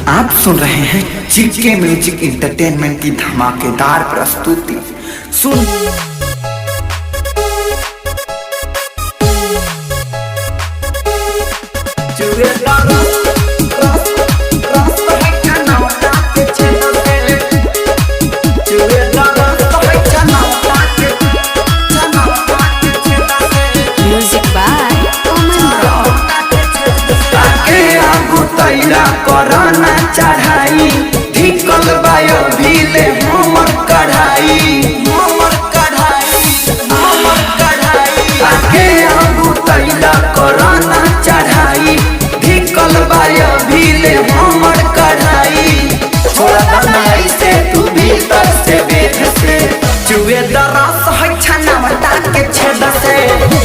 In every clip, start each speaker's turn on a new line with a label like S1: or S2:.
S1: आप सुन रहे हैं जीके म्यूजिक इंटरटेनमेंट की धमाकेदार प्रस्तुति। सुन कोरोना चढ़ाई ढिकल बायो भीले हमर कढ़ाई आगे आगू तैला कोरोना चढ़ाई ढिकल बायो भीले हमर कढ़ाई। छोड़ा दनाई से तू भीतर से बेध से चुए दरस है छनवटा के छेद से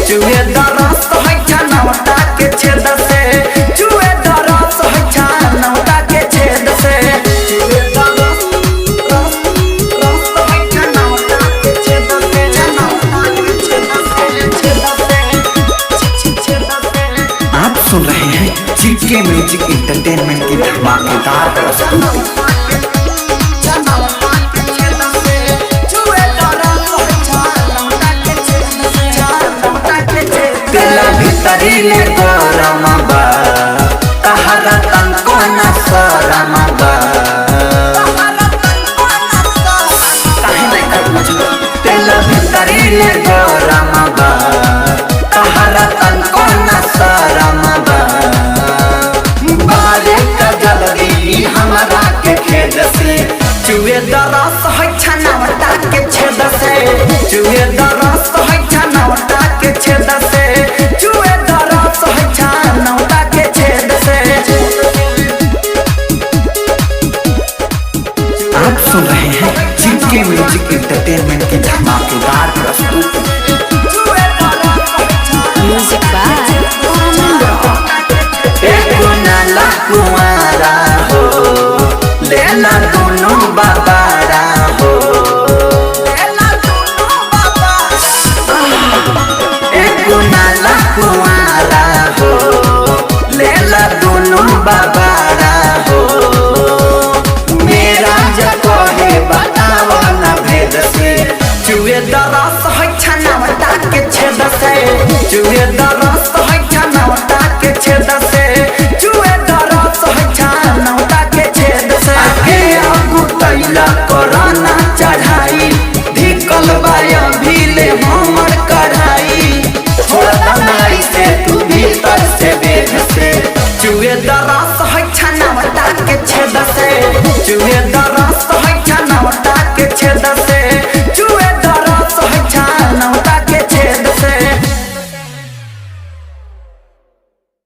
S1: चुए दरस है छनवटा के छेद से चुए दरस है छनवटा के छेद से चुए दरस है छनवटा के छेद से छनवटा के छेद से। आप सुन रहे हैं जीके म्यूजिक इंटरटेनमेंट की धमाकेदार प्रस्तुति। भीतरीले गरम बा तहरा तनको न शरम बा तेला भीतरीले गरम बा तहरा तनको न शरम बा बारे का जल्दी हमरा के खेद से चुए दरस है छनवटा के छेद से चुए दरस है छनवटा के छेद से चुए दरस है छनवटा के छेद से। आप सुन रहे हैं जीके म्यूजिक इंटरटेनमेंट की धमाकेदार प्रस्तुति।
S2: म्यूजिक बाय
S1: नाला कुंवारा हो लेला दोनों बाबारा हो नाला कुंवारा हो लेला दोनों बाबारा हो मेरा जगह है बताओ न भेद से चुए दरस है छनवटा के छेद से चुए दरस